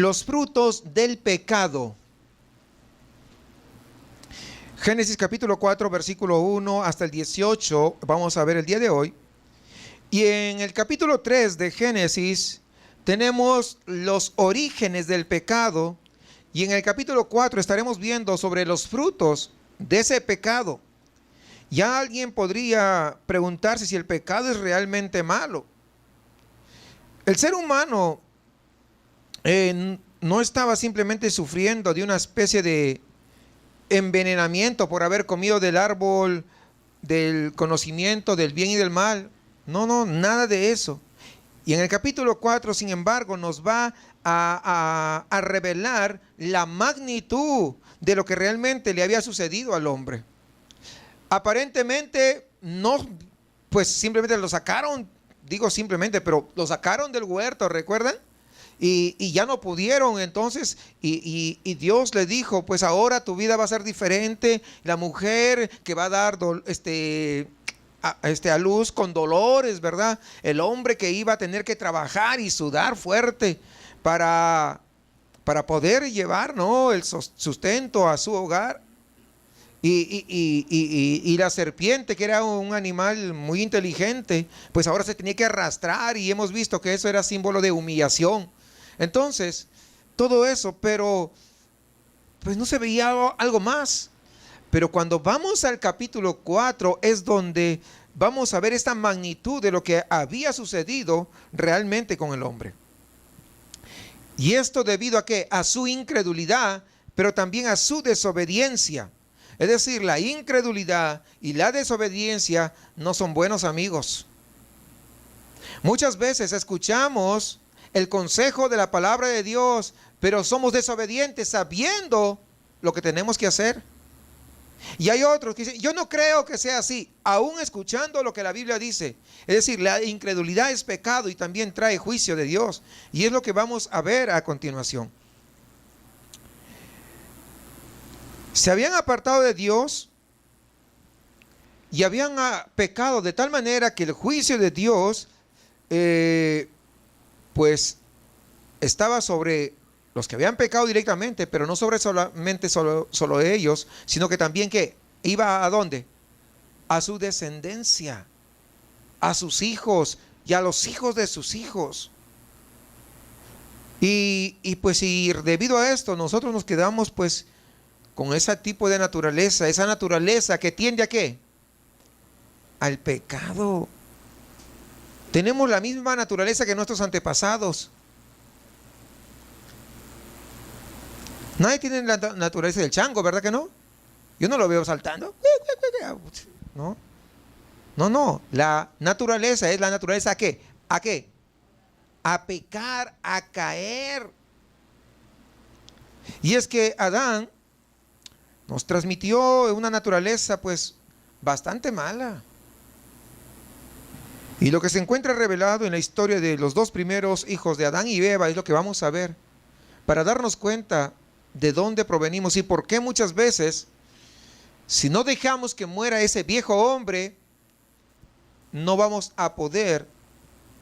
Los frutos del pecado. Génesis capítulo 4, versículo 1 hasta el 18, vamos a ver el día de hoy. Y en el capítulo 3 de Génesis tenemos los orígenes del pecado. Y en el capítulo 4 estaremos viendo sobre los frutos de ese pecado. Ya alguien podría preguntarse si el pecado es realmente malo. El ser humano no estaba simplemente sufriendo de una especie de envenenamiento por haber comido del árbol del conocimiento del bien y del mal. No, nada de eso. Y en el capítulo 4, sin embargo, nos va a revelar la magnitud de lo que realmente le había sucedido al hombre. Aparentemente, no, pues simplemente lo sacaron, digo simplemente, pero lo sacaron del huerto, ¿recuerdan? Y ya no pudieron, entonces, y Dios le dijo, pues ahora tu vida va a ser diferente, la mujer que va a dar a luz con dolores, ¿verdad? El hombre que iba a tener que trabajar y sudar fuerte para poder llevar, ¿no?, el sustento a su hogar. Y la serpiente, que era un animal muy inteligente, pues ahora se tenía que arrastrar, y hemos visto que eso era símbolo de humillación. Entonces, todo eso, pero pues no se veía algo más. Pero cuando vamos al capítulo 4 es donde vamos a ver esta magnitud de lo que había sucedido realmente con el hombre. Y esto debido a ¿qué? A su incredulidad, pero también a su desobediencia. Es decir, la incredulidad y la desobediencia no son buenos amigos. Muchas veces escuchamos el consejo de la palabra de Dios, pero somos desobedientes sabiendo lo que tenemos que hacer. Y hay otros que dicen, yo no creo que sea así, aún escuchando lo que la Biblia dice. Es decir, la incredulidad es pecado y también trae juicio de Dios. Y es lo que vamos a ver a continuación. Se habían apartado de Dios y habían pecado de tal manera que el juicio de Dios pues estaba sobre los que habían pecado directamente, pero no sobre solamente solo ellos, sino que también que iba ¿a dónde? A su descendencia, a sus hijos y a los hijos de sus hijos. Y pues y debido a esto nosotros nos quedamos pues con ese tipo de naturaleza, esa naturaleza que tiende ¿a qué? Al pecado. Tenemos la misma naturaleza que nuestros antepasados. Nadie tiene la naturaleza del chango, ¿verdad que no? Yo no lo veo saltando. No. La naturaleza es la naturaleza ¿a qué? ¿A qué? A pecar, a caer. Y es que Adán nos transmitió una naturaleza pues bastante mala. Y lo que se encuentra revelado en la historia de los dos primeros hijos de Adán y Eva es lo que vamos a ver para darnos cuenta de dónde provenimos y por qué muchas veces, si no dejamos que muera ese viejo hombre, no vamos a poder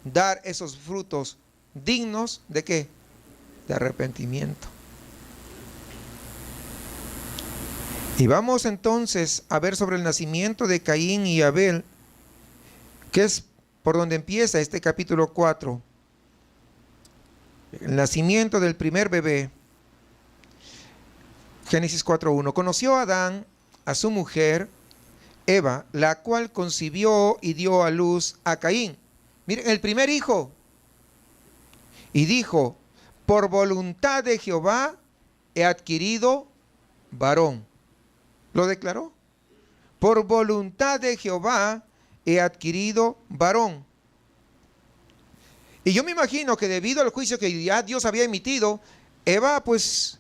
dar esos frutos dignos ¿de qué? De arrepentimiento. Y vamos entonces a ver sobre el nacimiento de Caín y Abel, que es por donde empieza este capítulo 4. El nacimiento del primer bebé. Génesis 4:1. Conoció Adán a su mujer Eva, la cual concibió y dio a luz a Caín. Miren, el primer hijo. Y dijo, por voluntad de Jehová he adquirido varón. Lo declaró. Por voluntad de Jehová he adquirido varón. Y yo me imagino que debido al juicio que ya Dios había emitido, Eva pues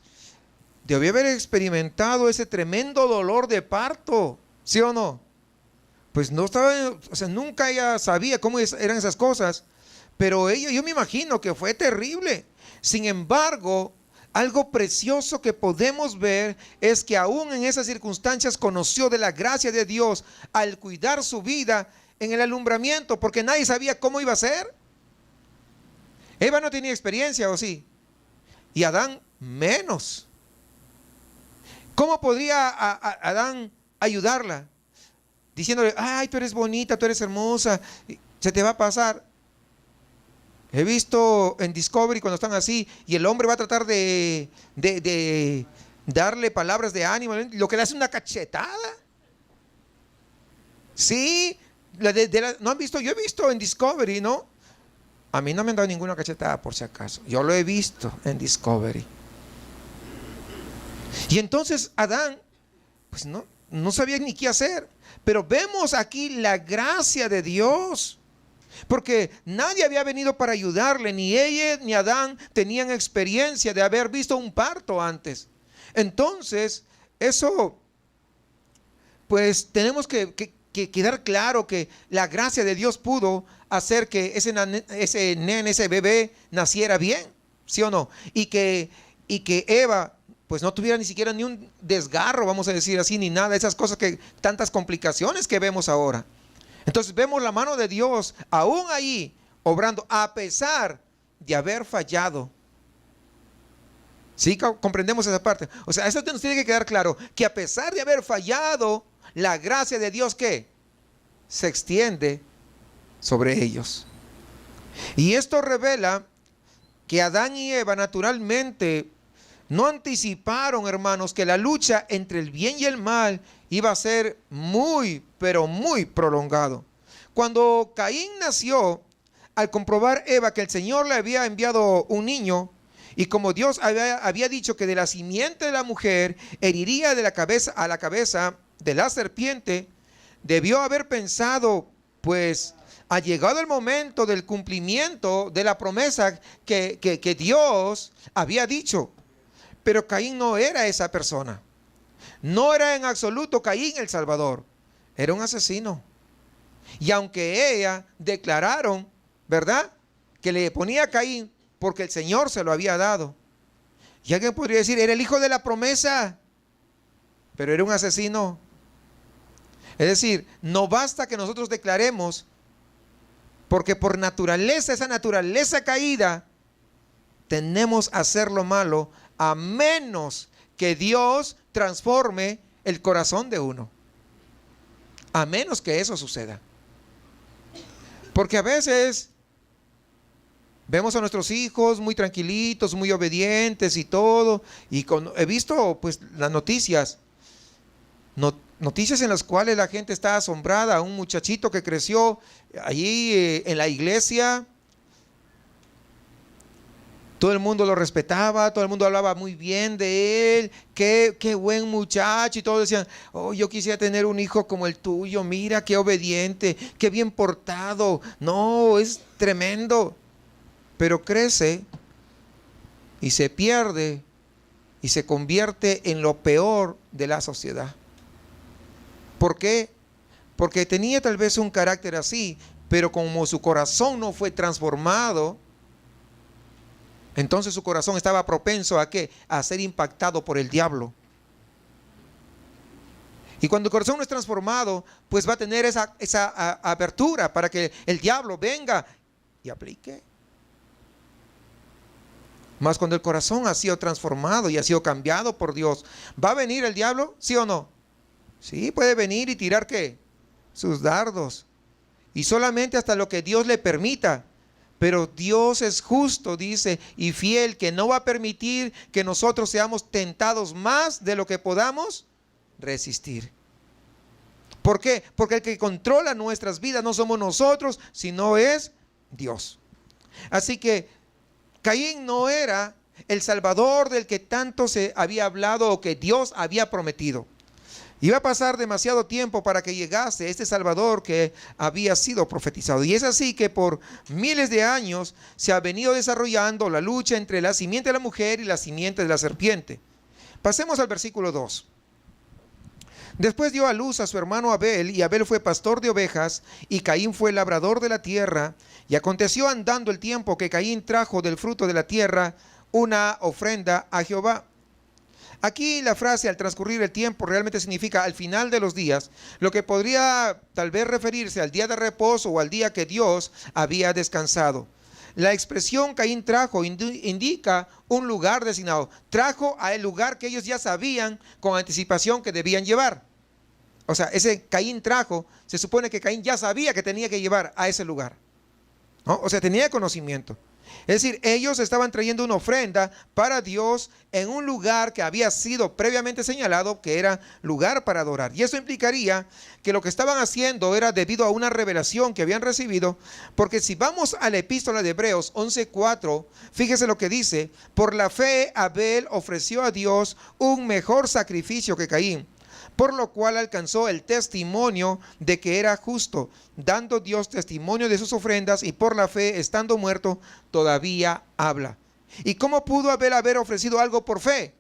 debió haber experimentado ese tremendo dolor de parto, ¿sí o no? Pues no estaba, o sea, nunca ella sabía cómo eran esas cosas, pero ella, yo me imagino que fue terrible. Sin embargo, algo precioso que podemos ver es que aún en esas circunstancias conoció de la gracia de Dios al cuidar su vida en el alumbramiento, porque nadie sabía cómo iba a ser. Eva no tenía experiencia, ¿o sí? y Adán menos. ¿Cómo podría Adán ayudarla? Diciéndole, ay, tú eres bonita, tú eres hermosa, se te va a pasar. He visto en Discovery cuando están así y el hombre va a tratar de darle palabras de ánimo, lo que le hace una cachetada. Sí, no han visto, yo he visto en Discovery, ¿no? A mí no me han dado ninguna cachetada por si acaso. Yo lo he visto en Discovery. Y entonces Adán, pues no sabía ni qué hacer. Pero vemos aquí la gracia de Dios. Porque nadie había venido para ayudarle. Ni ella ni Adán tenían experiencia de haber visto un parto antes. Entonces, eso, pues tenemos que quedar claro que la gracia de Dios pudo hacer que ese bebé naciera bien, ¿sí o no? Y que Eva pues no tuviera ni siquiera ni un desgarro, vamos a decir así, ni nada, esas cosas tantas complicaciones que vemos ahora. Entonces vemos la mano de Dios aún ahí obrando a pesar de haber fallado. ¿Sí? Comprendemos esa parte. O sea, eso nos tiene que quedar claro, que a pesar de haber fallado, la gracia de Dios, ¿qué? Se extiende sobre ellos. Y esto revela que Adán y Eva naturalmente no anticiparon, hermanos, que la lucha entre el bien y el mal iba a ser muy, pero muy prolongado. Cuando Caín nació, al comprobar Eva que el Señor le había enviado un niño, y como Dios había dicho que de la simiente de la mujer heriría de la cabeza a la cabeza de la serpiente, debió haber pensado, pues, ha llegado el momento del cumplimiento de la promesa que Dios había dicho. Pero Caín no era esa persona. No era en absoluto Caín el Salvador. Era un asesino. Y aunque ella declararon, ¿verdad?, que le ponía a Caín porque el Señor se lo había dado. Y alguien podría decir, era el hijo de la promesa, pero era un asesino. Es decir, no basta que nosotros declaremos, porque por naturaleza, esa naturaleza caída, tenemos a hacer lo malo, a menos que Dios transforme el corazón de uno. A menos que eso suceda. Porque a veces vemos a nuestros hijos muy tranquilitos, muy obedientes y todo. Y he visto pues las noticias. Noticias en las cuales la gente está asombrada. Un muchachito que creció allí en la iglesia. Todo el mundo lo respetaba, todo el mundo hablaba muy bien de él, qué buen muchacho, y todos decían, oh, yo quisiera tener un hijo como el tuyo, mira qué obediente, qué bien portado, no, es tremendo. Pero crece y se pierde y se convierte en lo peor de la sociedad. ¿Por qué? Porque tenía tal vez un carácter así, pero como su corazón no fue transformado, entonces su corazón estaba propenso ¿a qué? A ser impactado por el diablo. Y cuando el corazón no es transformado, pues va a tener esa abertura para que el diablo venga y aplique. Mas cuando el corazón ha sido transformado y ha sido cambiado por Dios, ¿va a venir el diablo? ¿Sí o no? Sí, puede venir y tirar ¿qué? Sus dardos. Y solamente hasta lo que Dios le permita. Pero Dios es justo, dice, y fiel, que no va a permitir que nosotros seamos tentados más de lo que podamos resistir. ¿Por qué? Porque el que controla nuestras vidas no somos nosotros, sino es Dios. Así que Caín no era el Salvador del que tanto se había hablado o que Dios había prometido. Iba a pasar demasiado tiempo para que llegase este Salvador que había sido profetizado. Y es así que por miles de años se ha venido desarrollando la lucha entre la simiente de la mujer y la simiente de la serpiente. Pasemos al versículo 2. Después dio a luz a su hermano Abel, y Abel fue pastor de ovejas, y Caín fue labrador de la tierra. Y aconteció andando el tiempo que Caín trajo del fruto de la tierra una ofrenda a Jehová. Aquí la frase al transcurrir el tiempo realmente significa al final de los días, lo que podría tal vez referirse al día de reposo o al día que Dios había descansado. La expresión Caín trajo indica un lugar designado. Trajo al lugar que ellos ya sabían con anticipación que debían llevar. O sea, ese Caín trajo, se supone que Caín ya sabía que tenía que llevar a ese lugar, ¿no? O sea, tenía conocimiento. Es decir, ellos estaban trayendo una ofrenda para Dios en un lugar que había sido previamente señalado que era lugar para adorar. Y eso implicaría que lo que estaban haciendo era debido a una revelación que habían recibido, porque si vamos a la epístola de Hebreos 11:4, fíjese lo que dice: por la fe Abel ofreció a Dios un mejor sacrificio que Caín, por lo cual alcanzó el testimonio de que era justo, dando Dios testimonio de sus ofrendas, y por la fe, estando muerto, todavía habla. ¿Y cómo pudo Abel haber ofrecido algo por fe?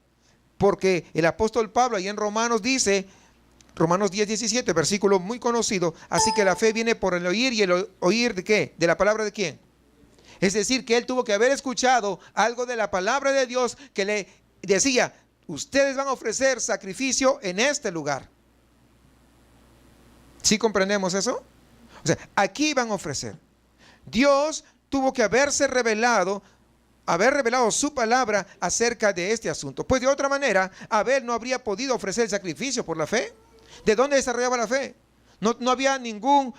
Porque el apóstol Pablo ahí en Romanos dice, Romanos 10:17, versículo muy conocido: así que la fe viene por el oír, y el oír ¿de qué? ¿De la palabra de quién? Es decir, que él tuvo que haber escuchado algo de la palabra de Dios que le decía: ustedes van a ofrecer sacrificio en este lugar. ¿Sí comprendemos eso? O sea, aquí van a ofrecer. Dios tuvo que haber revelado su palabra acerca de este asunto. Pues de otra manera, Abel no habría podido ofrecer el sacrificio por la fe. ¿De dónde desarrollaba la fe? No había ningún,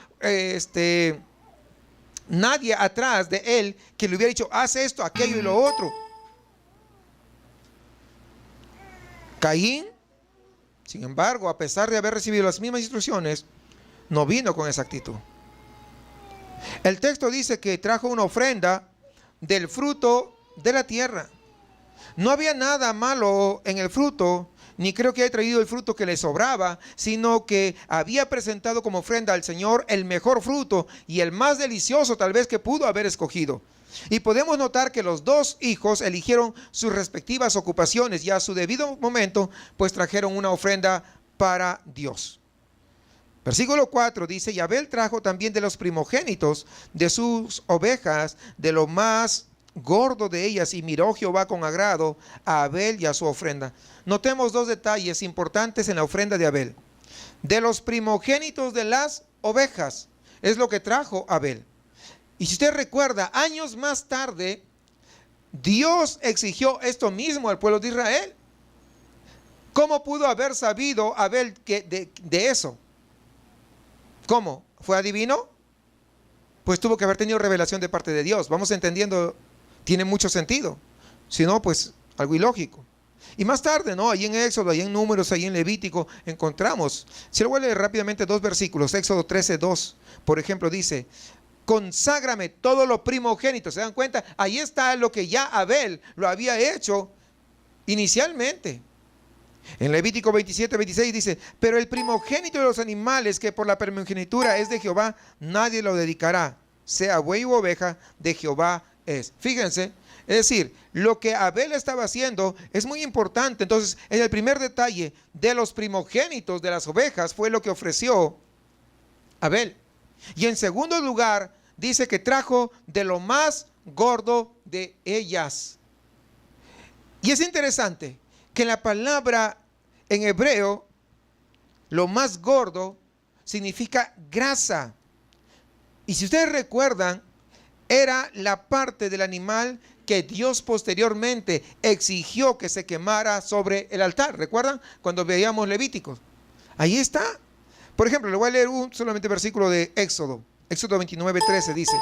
nadie atrás de él que le hubiera dicho: haz esto, aquello y lo otro. Caín, sin embargo, a pesar de haber recibido las mismas instrucciones, no vino con esa actitud. El texto dice que trajo una ofrenda del fruto de la tierra. No había nada malo en el fruto, ni creo que haya traído el fruto que le sobraba, sino que había presentado como ofrenda al Señor el mejor fruto y el más delicioso tal vez que pudo haber escogido. Y podemos notar que los dos hijos eligieron sus respectivas ocupaciones y a su debido momento pues trajeron una ofrenda para Dios. Versículo 4 dice: y Abel trajo también de los primogénitos de sus ovejas, de lo más gordo de ellas, y miró Jehová con agrado a Abel y a su ofrenda. Notemos dos detalles importantes en la ofrenda de Abel. De los primogénitos de las ovejas es lo que trajo Abel. Y si usted recuerda, años más tarde, Dios exigió esto mismo al pueblo de Israel. ¿Cómo pudo haber sabido Abel de eso? ¿Cómo? ¿Fue adivino? Pues tuvo que haber tenido revelación de parte de Dios. Vamos entendiendo, tiene mucho sentido. Si no, pues algo ilógico. Y más tarde, ¿no? Ahí en Éxodo, ahí en Números, ahí en Levítico, encontramos. Si lo voy a leer rápidamente, dos versículos. Éxodo 13:2, por ejemplo, dice: conságrame todo lo primogénito. ¿Se dan cuenta? Ahí está lo que ya Abel lo había hecho inicialmente. En Levítico 27:26 dice: pero el primogénito de los animales que por la primogenitura es de Jehová, nadie lo dedicará, sea buey u oveja, de Jehová es. Fíjense, es decir, lo que Abel estaba haciendo es muy importante. Entonces, en el primer detalle de los primogénitos de las ovejas fue lo que ofreció Abel. Y en segundo lugar, dice que trajo de lo más gordo de ellas. Y es interesante que la palabra en hebreo, lo más gordo, significa grasa. Y si ustedes recuerdan, era la parte del animal que Dios posteriormente exigió que se quemara sobre el altar. ¿Recuerdan? Cuando veíamos Levíticos. Ahí está. Por ejemplo, le voy a leer solamente versículo de Éxodo. Éxodo 29:13 dice: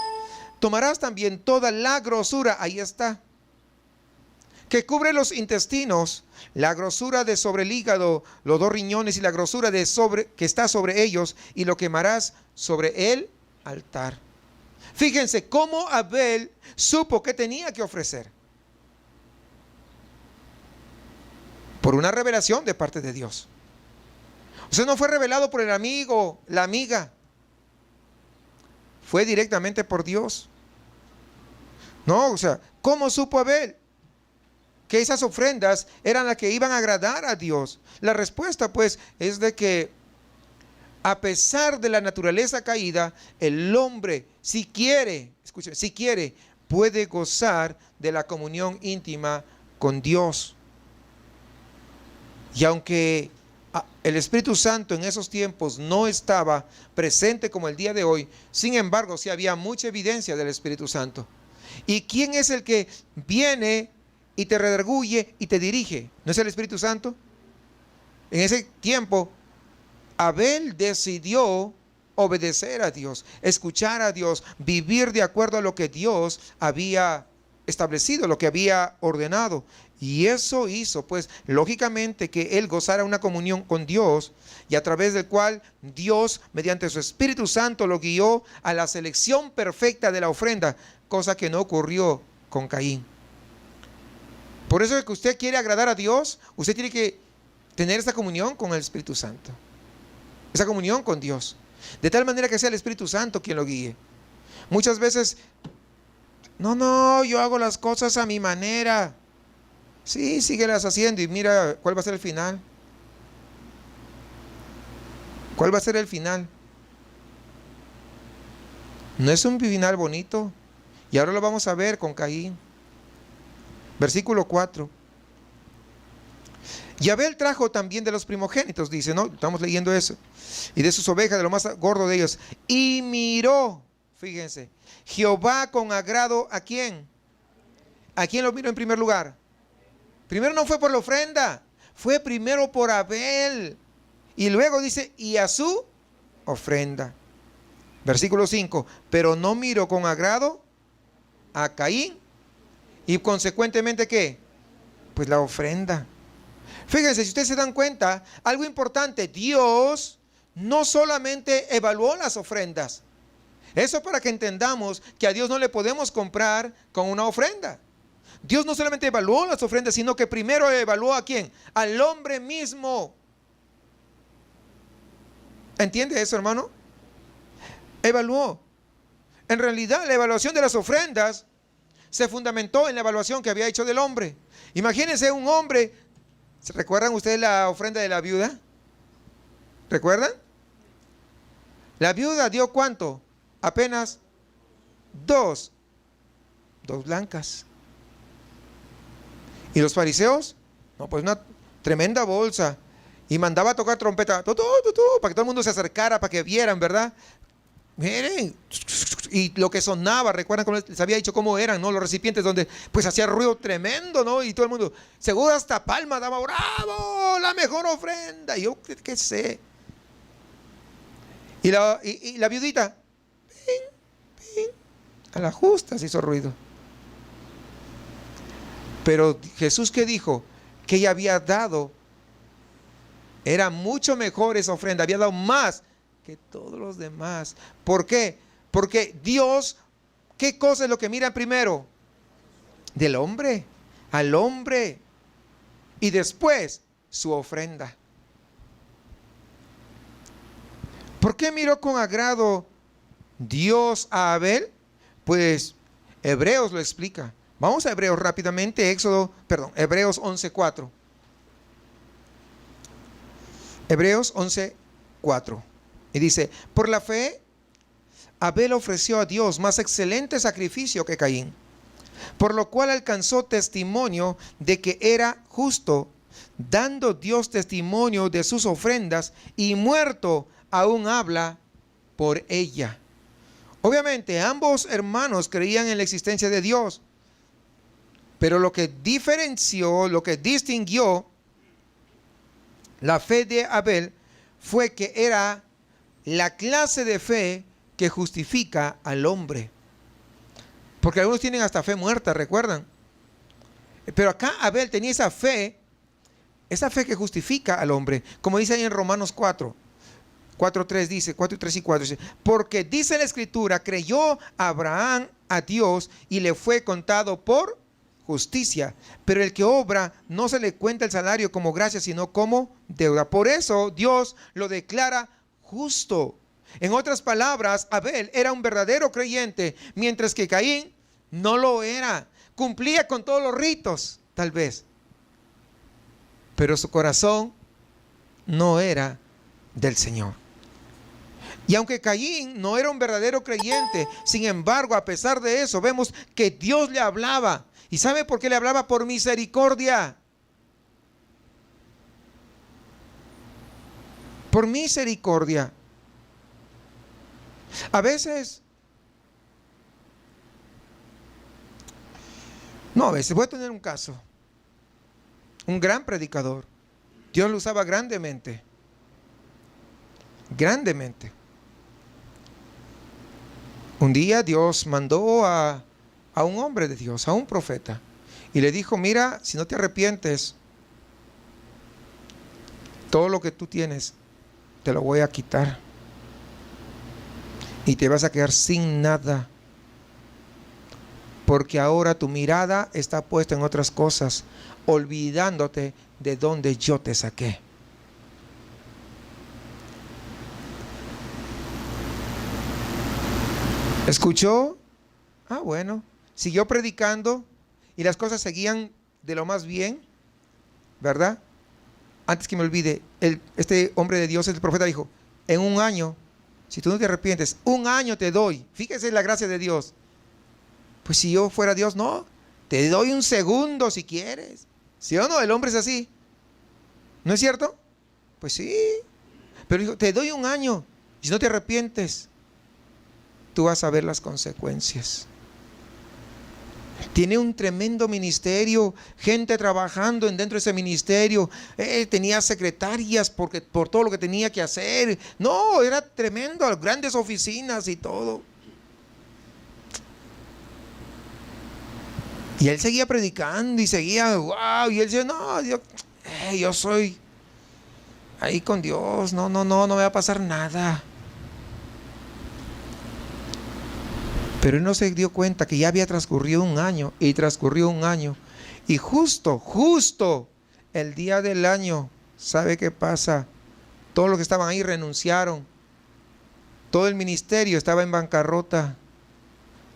tomarás también toda la grosura, ahí está, que cubre los intestinos, la grosura de sobre el hígado, los dos riñones y la grosura de sobre que está sobre ellos, y lo quemarás sobre el altar. Fíjense cómo Abel supo que tenía que ofrecer. Por una revelación de parte de Dios. O sea, no fue revelado por el amigo, la amiga. Fue directamente por Dios. No, o sea, ¿cómo supo Abel que esas ofrendas eran las que iban a agradar a Dios? La respuesta pues es de que a pesar de la naturaleza caída, el hombre, si quiere, escuchen, si quiere, puede gozar de la comunión íntima con Dios. Y aunque el Espíritu Santo en esos tiempos no estaba presente como el día de hoy, sin embargo, sí había mucha evidencia del Espíritu Santo. ¿Y quién es el que viene y te redarguye y te dirige? ¿No es el Espíritu Santo? En ese tiempo, Abel decidió obedecer a Dios, escuchar a Dios, vivir de acuerdo a lo que Dios había establecido, lo que había ordenado. Y eso hizo, pues, lógicamente que él gozara una comunión con Dios, y a través del cual Dios, mediante su Espíritu Santo, lo guió a la selección perfecta de la ofrenda, cosa que no ocurrió con Caín. Por eso es que usted quiere agradar a Dios, usted tiene que tener esa comunión con el Espíritu Santo, esa comunión con Dios, de tal manera que sea el Espíritu Santo quien lo guíe. Muchas veces, no, yo hago las cosas a mi manera. Sí, síguelas haciendo y mira cuál va a ser el final. ¿Cuál va a ser el final? No es un final bonito. Y ahora lo vamos a ver con Caín. Versículo 4. Y Abel trajo también de los primogénitos, dice, ¿no? Estamos leyendo eso. Y de sus ovejas, de lo más gordo de ellos. Y miró, fíjense, Jehová con agrado, ¿a quién? ¿A quién lo miró en primer lugar? Primero no fue por la ofrenda, fue primero por Abel. Y luego dice, y a su ofrenda. Versículo 5. Pero no miró con agrado a Caín. Y consecuentemente, ¿qué? Pues la ofrenda. Fíjense, si ustedes se dan cuenta, algo importante, Dios no solamente evaluó las ofrendas. Eso para que entendamos que a Dios no le podemos comprar con una ofrenda. Dios no solamente evaluó las ofrendas, sino que primero evaluó ¿a quién? Al hombre mismo. ¿Entiende eso, hermano? Evaluó. En realidad, la evaluación de las ofrendas se fundamentó en la evaluación que había hecho del hombre. Imagínense un hombre. ¿Se recuerdan ustedes la ofrenda de la viuda? ¿Recuerdan? La viuda dio ¿cuánto? Apenas dos blancas. ¿Y los fariseos? No, pues una tremenda bolsa. Y mandaba a tocar trompeta, para que todo el mundo se acercara, para que vieran, ¿verdad? Miren. Y lo que sonaba, recuerdan cómo les había dicho cómo eran, ¿no? Los recipientes donde pues hacía ruido tremendo, ¿no? Y todo el mundo, seguro hasta palma daba, bravo, la mejor ofrenda. Y yo, ¿qué sé? Y la viudita, a la justa se hizo ruido. Pero Jesús, ¿qué dijo? Que ella había dado, era mucho mejor esa ofrenda, había dado más que todos los demás. ¿Por qué? Porque Dios, ¿qué cosa es lo que mira primero? Del hombre, al hombre. Y después su ofrenda. ¿Por qué miró con agrado Dios a Abel? Pues Hebreos lo explica. Vamos a Hebreos rápidamente, Hebreos 11:4. Hebreos 11:4. Y dice, por la fe, Abel ofreció a Dios más excelente sacrificio que Caín, por lo cual alcanzó testimonio de que era justo, dando Dios testimonio de sus ofrendas, y muerto aún habla por ella. Obviamente ambos hermanos creían en la existencia de Dios, pero lo que diferenció, lo que distinguió la fe de Abel fue que era la clase de fe que justifica al hombre. Porque algunos tienen hasta fe muerta, ¿recuerdan? Pero acá Abel tenía esa fe que justifica al hombre. Como dice ahí en Romanos 4:3 dice, 4:3 y 4 dice, porque dice la Escritura, creyó Abraham a Dios y le fue contado por justicia. Pero el que obra no se le cuenta el salario como gracia, sino como deuda. Por eso Dios lo declara justo. En otras palabras, Abel era un verdadero creyente, mientras que Caín no lo era. Cumplía con todos los ritos, tal vez, pero su corazón no era del Señor. Y aunque Caín no era un verdadero creyente, sin embargo, a pesar de eso, vemos que Dios le hablaba. ¿Y sabe por qué le hablaba? Por misericordia. Por misericordia. A veces No, a veces voy a tener un caso. Un gran predicador. Dios lo usaba grandemente. Grandemente. Un día Dios mandó a un hombre de Dios, a un profeta, y le dijo: mira, si no te arrepientes, todo lo que tú tienes te lo voy a quitar y te vas a quedar sin nada, porque ahora tu mirada está puesta en otras cosas, olvidándote de donde yo te saqué. ¿Escuchó? Ah, bueno. Siguió predicando y las cosas seguían de lo más bien, ¿verdad? Antes que me olvide, este hombre de Dios, el profeta, dijo: en un año, si tú no te arrepientes, un año te doy. Fíjese la gracia de Dios. Pues si yo fuera Dios, no, te doy un segundo si quieres. ¿Sí o no? El hombre es así. ¿No es cierto? Pues sí. Pero dijo: te doy un año. Si no te arrepientes, tú vas a ver las consecuencias. Tiene un tremendo ministerio, gente trabajando dentro de ese ministerio. Tenía secretarias por todo lo que tenía que hacer. No, era tremendo, grandes oficinas y todo. Y él seguía predicando y seguía, wow, y él decía: no, yo soy ahí con Dios, no me va a pasar nada. Pero él no se dio cuenta que ya había transcurrido un año, y transcurrió un año, y justo el día del año, ¿sabe qué pasa? Todos los que estaban ahí renunciaron, todo el ministerio estaba en bancarrota,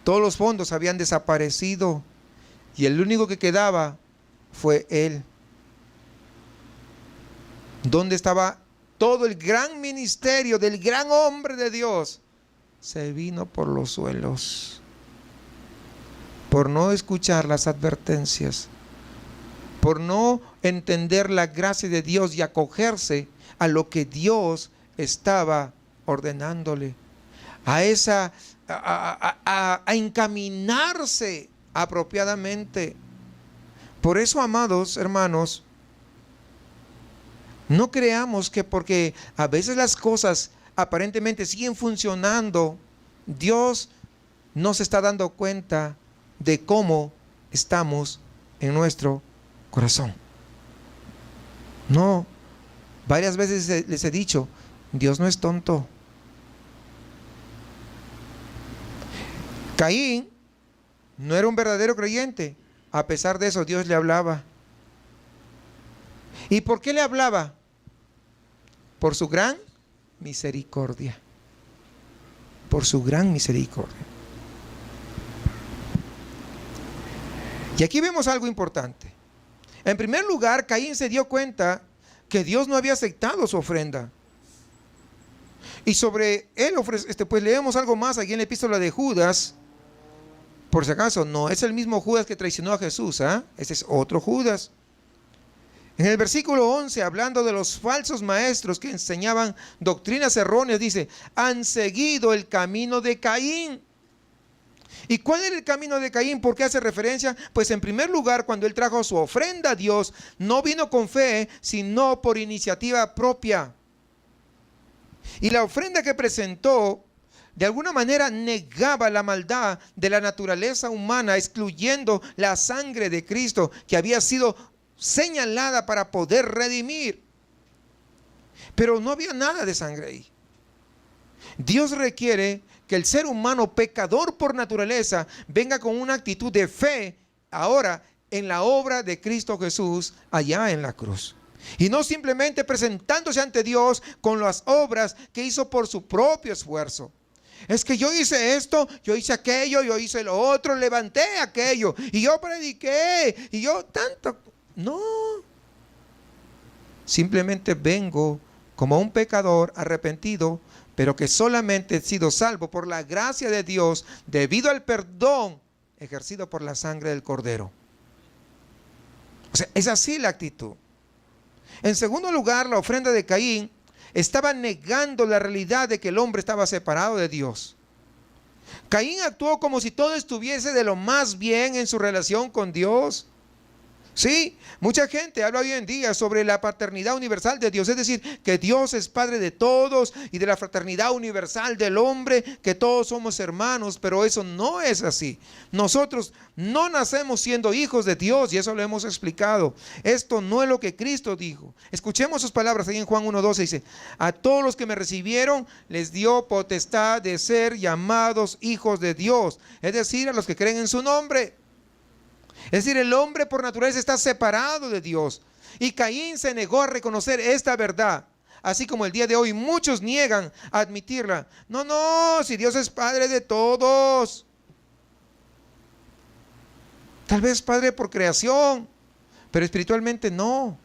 todos los fondos habían desaparecido, y el único que quedaba fue él. ¿Dónde estaba todo el gran ministerio del gran hombre de Dios? Se vino por los suelos, por no escuchar las advertencias, por no entender la gracia de Dios y acogerse a lo que Dios estaba ordenándole, a encaminarse apropiadamente. Por eso, amados hermanos, no creamos que porque a veces las cosas aparentemente siguen funcionando, Dios no se está dando cuenta de cómo estamos en nuestro corazón. No, varias veces les he dicho: Dios no es tonto. Caín no era un verdadero creyente. A pesar de eso, Dios le hablaba. ¿Y por qué le hablaba? Por su gran misericordia. Por su gran misericordia. Y aquí vemos algo importante. En primer lugar, Caín se dio cuenta que Dios no había aceptado su ofrenda. Y sobre él pues leemos algo más aquí en la epístola de Judas. Por si acaso, no es el mismo Judas que traicionó a Jesús, ¿eh? Ese es otro Judas. En el versículo 11, hablando de los falsos maestros que enseñaban doctrinas erróneas, dice: han seguido el camino de Caín. ¿Y cuál era el camino de Caín? ¿Por qué hace referencia? Pues en primer lugar, cuando él trajo su ofrenda a Dios, no vino con fe, sino por iniciativa propia. Y la ofrenda que presentó, de alguna manera negaba la maldad de la naturaleza humana, excluyendo la sangre de Cristo que había sido señalada para poder redimir. Pero no había nada de sangre ahí. Dios requiere que el ser humano pecador por naturaleza venga con una actitud de fe ahora en la obra de Cristo Jesús allá en la cruz. Y no simplemente presentándose ante Dios con las obras que hizo por su propio esfuerzo. Es que yo hice esto, yo hice aquello, yo hice lo otro, levanté aquello, y yo prediqué, y yo tanto. No. Simplemente vengo como un pecador arrepentido, pero que solamente he sido salvo por la gracia de Dios debido al perdón ejercido por la sangre del Cordero. O sea, es así la actitud. En segundo lugar, la ofrenda de Caín estaba negando la realidad de que el hombre estaba separado de Dios. Caín actuó como si todo estuviese de lo más bien en su relación con Dios. Sí, mucha gente habla hoy en día sobre la paternidad universal de Dios, es decir, que Dios es Padre de todos y de la fraternidad universal del hombre, que todos somos hermanos, pero eso no es así. Nosotros no nacemos siendo hijos de Dios y eso lo hemos explicado. Esto no es lo que Cristo dijo. Escuchemos sus palabras ahí en Juan 1:12, dice: a todos los que me recibieron les dio potestad de ser llamados hijos de Dios, es decir, a los que creen en su nombre. Es decir, el hombre por naturaleza está separado de Dios. Y Caín se negó a reconocer esta verdad. Así como el día de hoy muchos niegan a admitirla. No, no, si Dios es Padre de todos. Tal vez Padre por creación, pero espiritualmente no.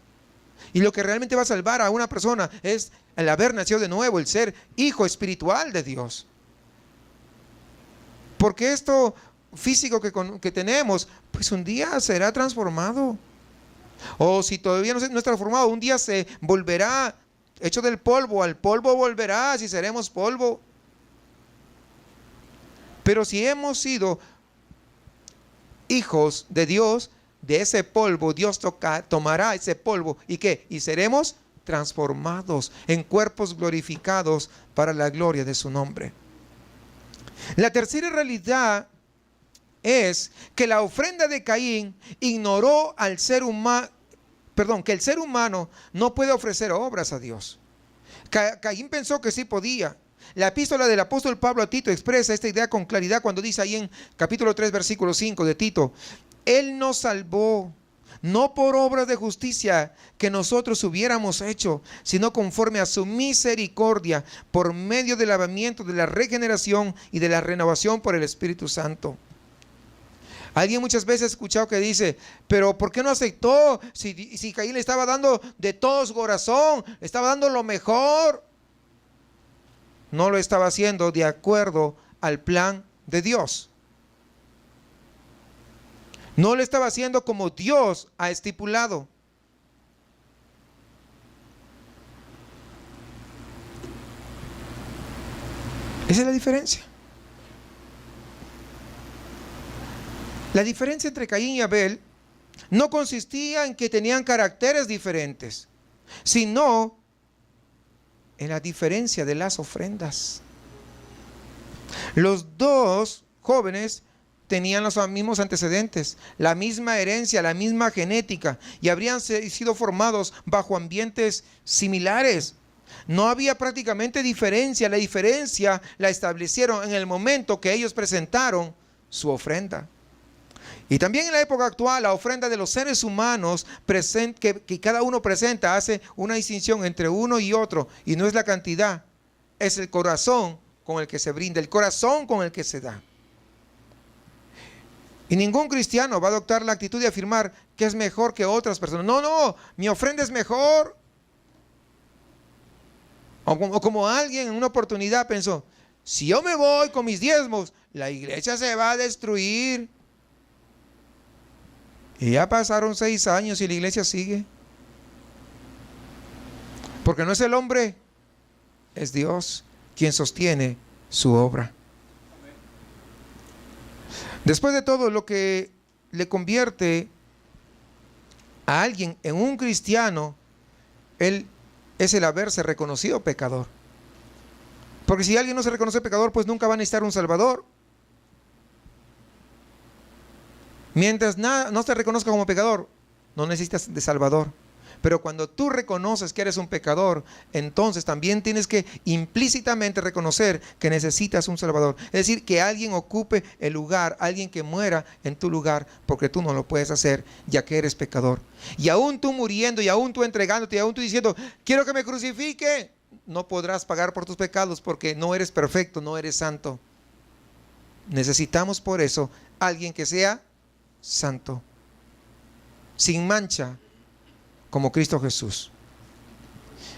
Y lo que realmente va a salvar a una persona es el haber nacido de nuevo, el ser hijo espiritual de Dios. Porque esto físico que tenemos, pues un día será transformado. O si todavía no es transformado, un día se volverá hecho del polvo, al polvo volverá, si seremos polvo. Pero si hemos sido hijos de Dios, de ese polvo Dios tomará ese polvo y ¿qué? Y seremos transformados en cuerpos glorificados para la gloria de su nombre. La tercera realidad es que la ofrenda de Caín ignoró al ser humano, que el ser humano no puede ofrecer obras a Dios. Caín pensó que sí podía. La epístola del apóstol Pablo a Tito expresa esta idea con claridad cuando dice ahí en capítulo 3, versículo 5 de Tito: Él nos salvó, no por obras de justicia que nosotros hubiéramos hecho, sino conforme a su misericordia, por medio del lavamiento de la regeneración y de la renovación por el Espíritu Santo. Alguien muchas veces ha escuchado que dice: pero ¿por qué no aceptó? Si Caín le estaba dando de todo su corazón, le estaba dando lo mejor. No lo estaba haciendo de acuerdo al plan de Dios. No lo estaba haciendo como Dios ha estipulado. Esa es la diferencia. La diferencia entre Caín y Abel no consistía en que tenían caracteres diferentes, sino en la diferencia de las ofrendas. Los dos jóvenes tenían los mismos antecedentes, la misma herencia, la misma genética, y habrían sido formados bajo ambientes similares. No había prácticamente diferencia. La diferencia la establecieron en el momento que ellos presentaron su ofrenda. Y también en la época actual, la ofrenda de los seres humanos que cada uno presenta hace una distinción entre uno y otro, y no es la cantidad, es el corazón con el que se brinda, el corazón con el que se da. Y ningún cristiano va a adoptar la actitud de afirmar que es mejor que otras personas. No, no, mi ofrenda es mejor. O como alguien en una oportunidad pensó: si yo me voy con mis diezmos, la iglesia se va a destruir. Y ya pasaron 6 años y la iglesia sigue. Porque no es el hombre, es Dios quien sostiene su obra. Después de todo, lo que le convierte a alguien en un cristiano, él es el haberse reconocido pecador. Porque si alguien no se reconoce pecador, pues nunca va a necesitar un salvador. Mientras no te reconozca como pecador, no necesitas de salvador. Pero cuando tú reconoces que eres un pecador, entonces también tienes que implícitamente reconocer que necesitas un salvador. Es decir, que alguien ocupe el lugar, alguien que muera en tu lugar, porque tú no lo puedes hacer, ya que eres pecador. Y aún tú muriendo, y aún tú entregándote, y aún tú diciendo: quiero que me crucifique, no podrás pagar por tus pecados, porque no eres perfecto, no eres santo. Necesitamos por eso alguien que sea santo, sin mancha, como Cristo Jesús.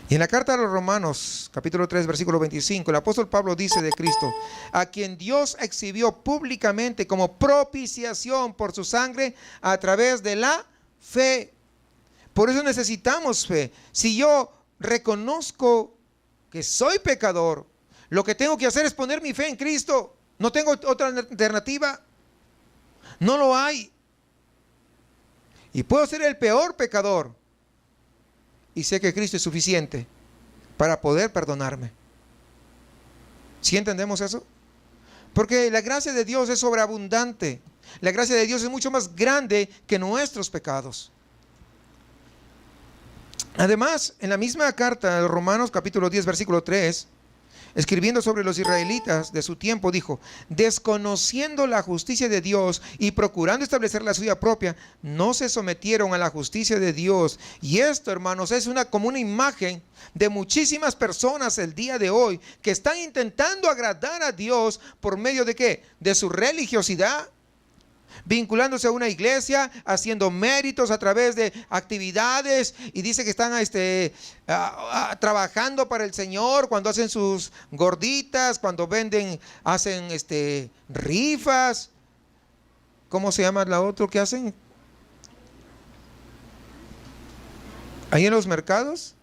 Y en la carta a los Romanos, capítulo 3, versículo 25, el apóstol Pablo dice de Cristo: a quien Dios exhibió públicamente como propiciación por su sangre a través de la fe. Por eso necesitamos fe. Si yo reconozco que soy pecador, lo que tengo que hacer es poner mi fe en Cristo. No tengo otra alternativa. No lo hay. Y puedo ser el peor pecador. Y sé que Cristo es suficiente para poder perdonarme. ¿Sí entendemos eso? Porque la gracia de Dios es sobreabundante. La gracia de Dios es mucho más grande que nuestros pecados. Además, en la misma carta de Romanos capítulo 10, versículo 3, escribiendo sobre los israelitas de su tiempo, dijo: desconociendo la justicia de Dios y procurando establecer la suya propia, no se sometieron a la justicia de Dios. Y esto, hermanos, es como una imagen de muchísimas personas el día de hoy que están intentando agradar a Dios por medio de ¿qué? De su religiosidad, vinculándose a una iglesia, haciendo méritos a través de actividades, y dice que están trabajando para el Señor cuando hacen sus gorditas, cuando venden, hacen rifas. ¿Cómo se llama la otra que hacen? Ahí en los mercados.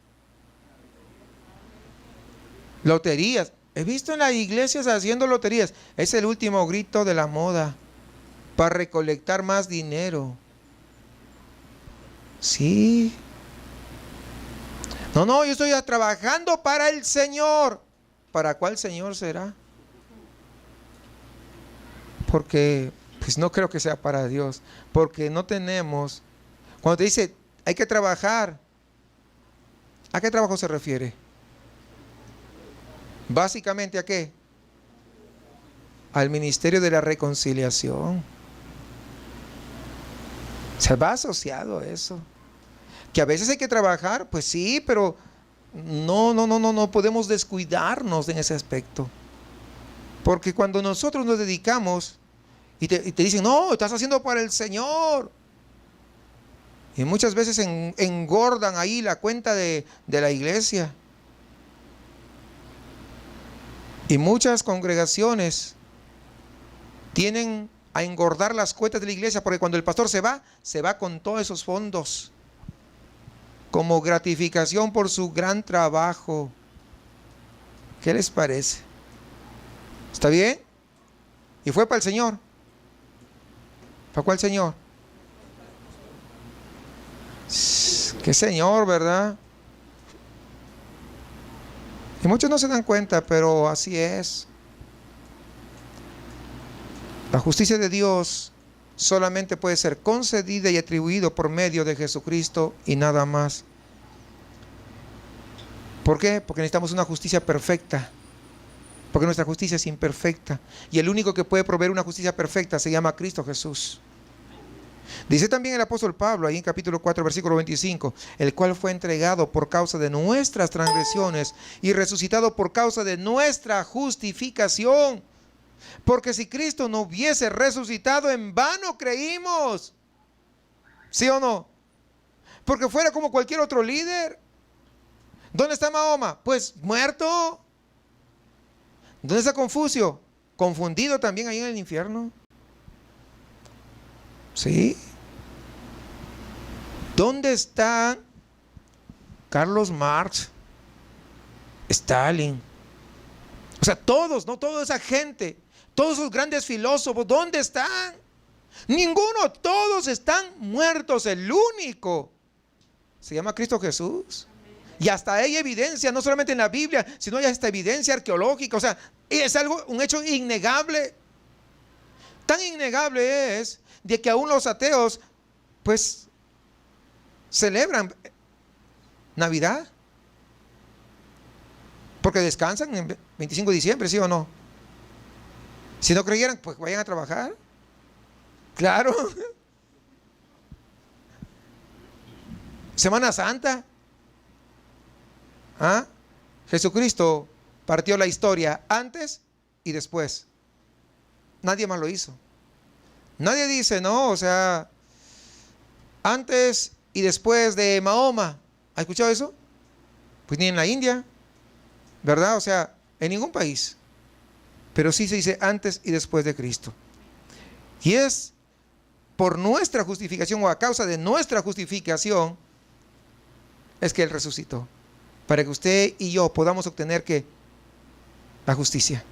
Loterías. He visto en las iglesias haciendo loterías. Es el último grito de la moda para recolectar más dinero. Sí. No, yo estoy trabajando para el Señor. ¿Para cuál Señor será? Porque pues no creo que sea para Dios. Porque no tenemos. Cuando te dice hay que trabajar, ¿a qué trabajo se refiere? Básicamente, ¿a qué? Al ministerio de la reconciliación. Se va asociado a eso. Que a veces hay que trabajar, pues sí, pero no podemos descuidarnos en ese aspecto. Porque cuando nosotros nos dedicamos y te dicen, no, estás haciendo para el Señor. Y muchas veces engordan ahí la cuenta de la iglesia. Y muchas congregaciones tienen a engordar las cuentas de la iglesia, porque cuando el pastor se va con todos esos fondos como gratificación por su gran trabajo. ¿Qué les parece? ¿Está bien? Y fue para el Señor. ¿Para cuál Señor? ¿Qué Señor, verdad? Y muchos no se dan cuenta, pero así es. La justicia de Dios solamente puede ser concedida y atribuido por medio de Jesucristo y nada más. ¿Por qué? Porque necesitamos una justicia perfecta. Porque nuestra justicia es imperfecta. Y el único que puede proveer una justicia perfecta se llama Cristo Jesús. Dice también el apóstol Pablo, ahí en capítulo 4, versículo 25, el cual fue entregado por causa de nuestras transgresiones y resucitado por causa de nuestra justificación. Porque si Cristo no hubiese resucitado, en vano creímos. ¿Sí o no? Porque fuera como cualquier otro líder. ¿Dónde está Mahoma? Pues muerto. ¿Dónde está Confucio? Confundido también ahí en el infierno. ¿Sí? ¿Dónde está Carlos Marx? Stalin. O sea, todos, no toda esa gente, todos esos grandes filósofos, ¿dónde están? Ninguno, todos están muertos. El único se llama Cristo Jesús. Y hasta hay evidencia, no solamente en la Biblia, sino hay hasta evidencia arqueológica. O sea, es un hecho innegable. Tan innegable es de que aún los ateos, pues, celebran Navidad. Porque descansan en 25 de diciembre, ¿sí o no? Si no creyeran, pues vayan a trabajar. Claro. Semana Santa. ¿Ah? Jesucristo partió la historia antes y después. Nadie más lo hizo. Nadie dice, no, o sea, antes y después de Mahoma. ¿Ha escuchado eso? Pues ni en la India, ¿verdad? O sea, en ningún país. Pero sí se dice antes y después de Cristo. Y es por nuestra justificación o a causa de nuestra justificación es que Él resucitó. Para que usted y yo podamos obtener ¿qué? La justicia.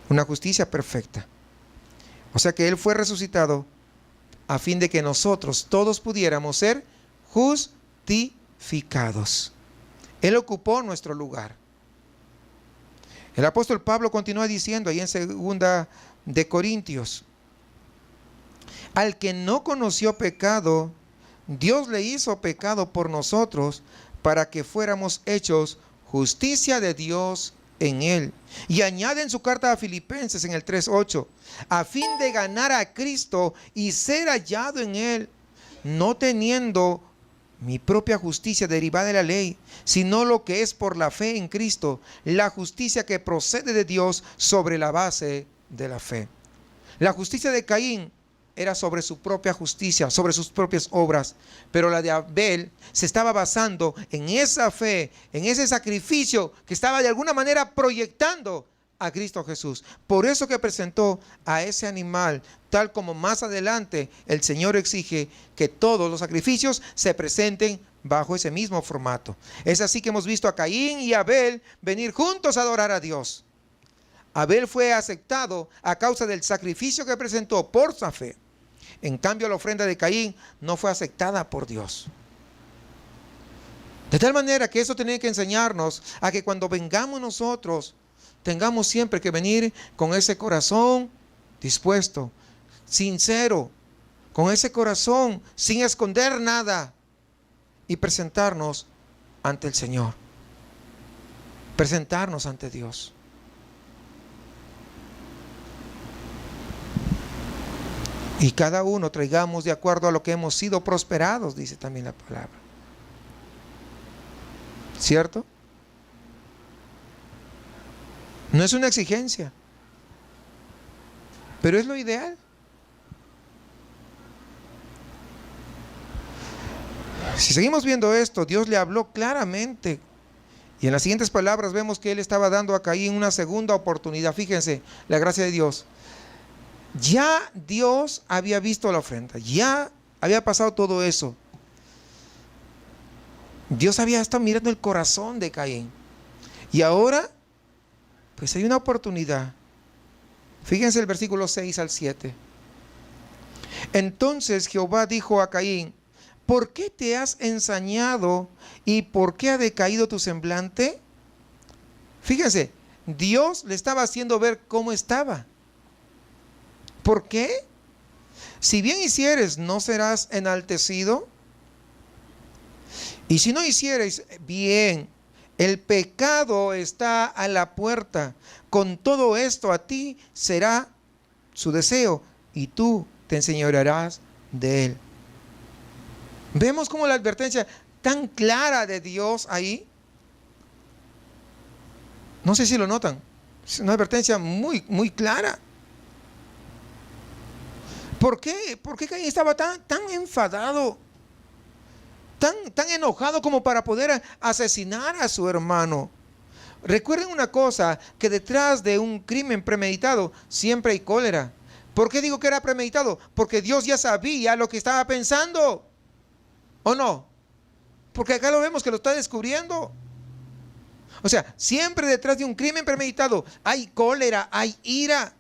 Una justicia perfecta. O sea que Él fue resucitado a fin de que nosotros todos pudiéramos ser justificados. Él ocupó nuestro lugar. El apóstol Pablo continúa diciendo ahí en 2 de Corintios: al que no conoció pecado, Dios le hizo pecado por nosotros para que fuéramos hechos justicia de Dios en él. Y añade en su carta a Filipenses en el 3:8, a fin de ganar a Cristo y ser hallado en él, no teniendo mi propia justicia derivada de la ley, sino lo que es por la fe en Cristo, la justicia que procede de Dios sobre la base de la fe. La justicia de Caín era sobre su propia justicia, sobre sus propias obras, pero la de Abel se estaba basando en esa fe, en ese sacrificio que estaba de alguna manera proyectando a Cristo Jesús. Por eso que presentó a ese animal, tal como más adelante el Señor exige que todos los sacrificios se presenten bajo ese mismo formato. Es así que hemos visto a Caín y Abel venir juntos a adorar a Dios. Abel fue aceptado a causa del sacrificio que presentó por su fe. En cambio, la ofrenda de Caín no fue aceptada por Dios. De tal manera que eso tiene que enseñarnos a que cuando vengamos nosotros, tengamos siempre que venir con ese corazón dispuesto, sincero, con ese corazón sin esconder nada, y presentarnos ante el Señor, presentarnos ante Dios. Y cada uno traigamos de acuerdo a lo que hemos sido prosperados, dice también la palabra. ¿Cierto? No es una exigencia, pero es lo ideal. Si seguimos viendo esto, Dios le habló claramente. Y en las siguientes palabras vemos que Él estaba dando a Caín una segunda oportunidad. Fíjense, la gracia de Dios. Ya Dios había visto la ofrenda, ya había pasado todo eso. Dios había estado mirando el corazón de Caín. Y ahora, pues hay una oportunidad. Fíjense el versículo 6 al 7. Entonces Jehová dijo a Caín: ¿por qué te has ensañado y por qué ha decaído tu semblante? Fíjense, Dios le estaba haciendo ver cómo estaba. ¿Por qué? Si bien hicieres, ¿no serás enaltecido? Y si no hicieres bien, el pecado está a la puerta. Con todo esto a ti será su deseo y tú te enseñorearás de él. Vemos como la advertencia tan clara de Dios ahí. No sé si lo notan. Es una advertencia muy, muy clara. ¿Por qué? ¿Por qué Caín estaba tan enfadado? Tan enojado como para poder asesinar a su hermano. Recuerden una cosa, que detrás de un crimen premeditado siempre hay cólera. ¿Por qué digo que era premeditado? Porque Dios ya sabía lo que estaba pensando. ¿O no? Porque acá lo vemos que lo está descubriendo. O sea, siempre detrás de un crimen premeditado hay cólera, hay ira.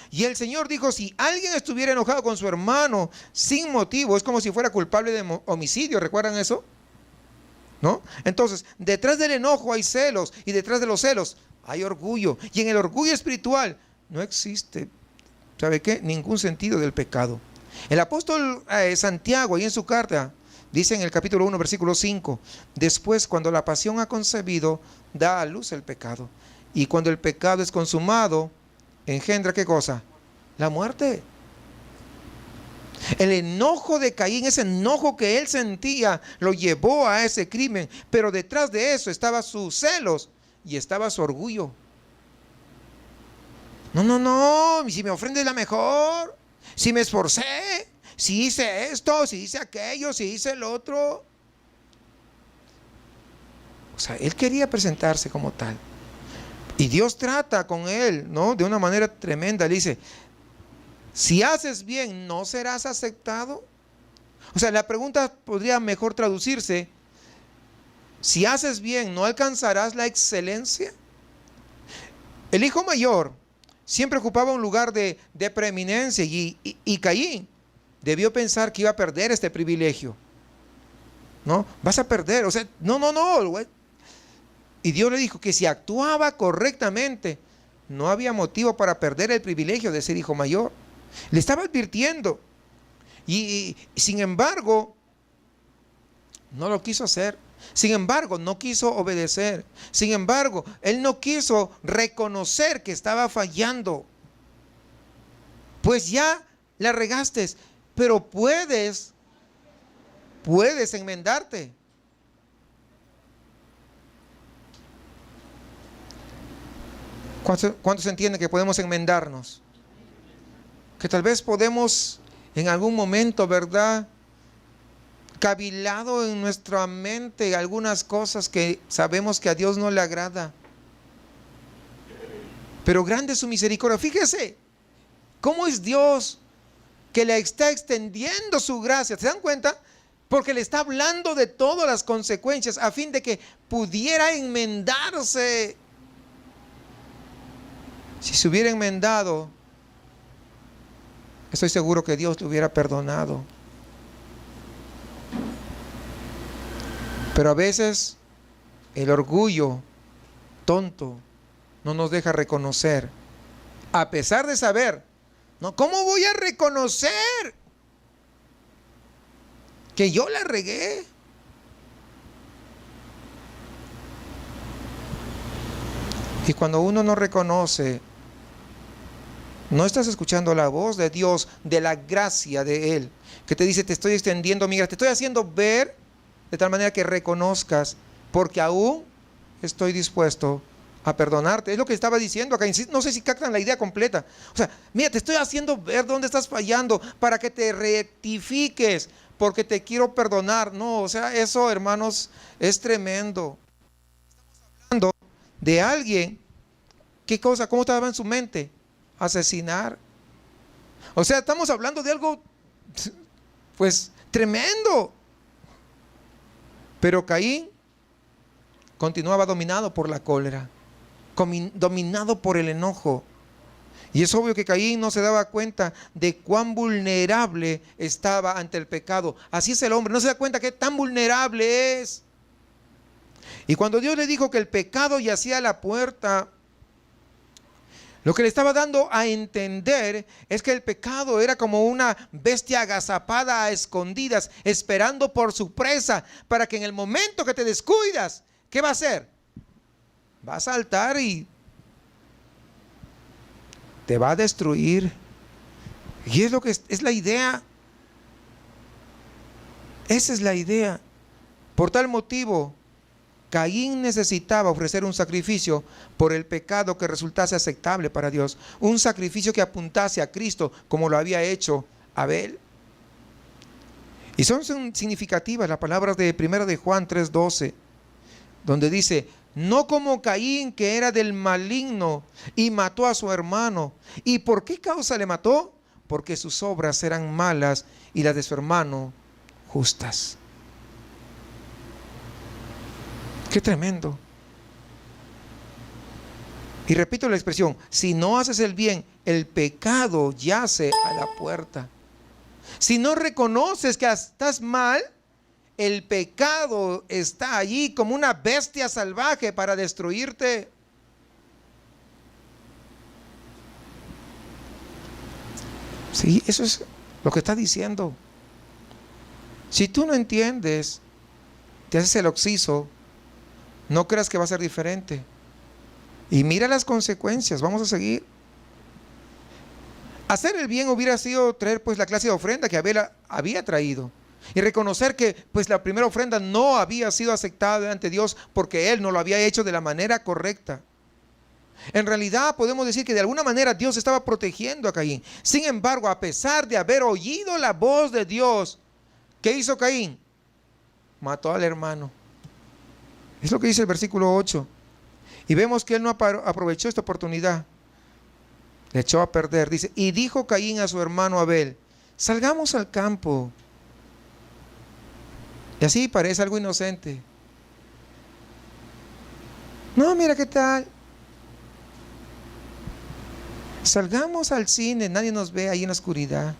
Y el Señor dijo, si alguien estuviera enojado con su hermano sin motivo, es como si fuera culpable de homicidio. ¿Recuerdan eso? ¿No? Entonces, detrás del enojo hay celos, y detrás de los celos hay orgullo. Y en el orgullo espiritual no existe, ¿sabe qué? Ningún sentido del pecado. El apóstol Santiago, ahí en su carta, dice en el capítulo 1, versículo 5, después, cuando la pasión ha concebido, da a luz el pecado. Y cuando el pecado es consumado, engendra ¿qué cosa? La muerte. El enojo de Caín, ese enojo que él sentía, lo llevó a ese crimen. Pero detrás de eso estaba sus celos y estaba su orgullo. No, si mi ofrenda es la mejor, si me esforcé, si hice esto, si hice aquello, si hice el otro. O sea, él quería presentarse como tal. Y Dios trata con él, ¿no? De una manera tremenda. Le dice, si haces bien, ¿no serás aceptado? O sea, la pregunta podría mejor traducirse, si haces bien, ¿no alcanzarás la excelencia? El hijo mayor siempre ocupaba un lugar de preeminencia y Caín debió pensar que iba a perder este privilegio. No, vas a perder, o sea, no, güey. Y Dios le dijo que si actuaba correctamente, no había motivo para perder el privilegio de ser hijo mayor. Le estaba advirtiendo. Y sin embargo, no lo quiso hacer. Sin embargo, no quiso obedecer. Sin embargo, él no quiso reconocer que estaba fallando. Pues ya la regaste, pero puedes enmendarte. ¿Cuántos entienden que podemos enmendarnos? Que tal vez podemos en algún momento, ¿verdad?, cavilado en nuestra mente algunas cosas que sabemos que a Dios no le agrada. Pero grande es su misericordia. Fíjese cómo es Dios que le está extendiendo su gracia. ¿Se dan cuenta? Porque le está hablando de todas las consecuencias a fin de que pudiera enmendarse. Si se hubiera enmendado, estoy seguro que Dios le hubiera perdonado. Pero a veces el orgullo tonto no nos deja reconocer, a pesar de saber, ¿no? ¿Cómo voy a reconocer que yo la regué? Y cuando uno no reconoce, no estás escuchando la voz de Dios, de la gracia de Él, que te dice, te estoy extendiendo mi gracia, te estoy haciendo ver de tal manera que reconozcas, porque aún estoy dispuesto a perdonarte. Es lo que estaba diciendo acá. No sé si captan la idea completa. O sea, mira, te estoy haciendo ver dónde estás fallando para que te rectifiques, porque te quiero perdonar. No, o sea, eso, hermanos, es tremendo. Estamos hablando de alguien, ¿qué cosa? ¿Cómo estaba en su mente? Asesinar. O sea, estamos hablando de algo, pues, tremendo. Pero Caín continuaba dominado por la cólera, dominado por el enojo. Y es obvio que Caín no se daba cuenta de cuán vulnerable estaba ante el pecado. Así es el hombre, no se da cuenta que tan vulnerable es. Y cuando Dios le dijo que el pecado yacía a la puerta, lo que le estaba dando a entender es que el pecado era como una bestia agazapada a escondidas, esperando por su presa, para que en el momento que te descuidas, ¿qué va a hacer? Va a saltar y te va a destruir. Y es lo que es la idea. Esa es la idea. Por tal motivo, Caín necesitaba ofrecer un sacrificio por el pecado que resultase aceptable para Dios. Un sacrificio que apuntase a Cristo como lo había hecho Abel. Y son significativas las palabras de 1 de Juan 3:12, donde dice, no como Caín, que era del maligno y mató a su hermano. ¿Y por qué causa le mató? Porque sus obras eran malas y las de su hermano justas. Qué tremendo. Y repito la expresión, si no haces el bien, el pecado yace a la puerta. Si no reconoces que estás mal, el pecado está allí como una bestia salvaje para destruirte. Sí, eso es lo que está diciendo. Si tú no entiendes, te haces el oxiso, no creas que va a ser diferente. Y mira las consecuencias, vamos a seguir. Hacer el bien hubiera sido traer pues la clase de ofrenda que Abel había traído. Y reconocer que pues la primera ofrenda no había sido aceptada ante Dios porque él no lo había hecho de la manera correcta. En realidad podemos decir que de alguna manera Dios estaba protegiendo a Caín. Sin embargo, a pesar de haber oído la voz de Dios, ¿qué hizo Caín? Mató al hermano. Es lo que dice el versículo 8. Y vemos que él no aprovechó esta oportunidad. Le echó a perder. Dice, y dijo Caín a su hermano Abel, salgamos al campo. Y así parece algo inocente. No, mira qué tal. Salgamos al cine, nadie nos ve ahí en la oscuridad.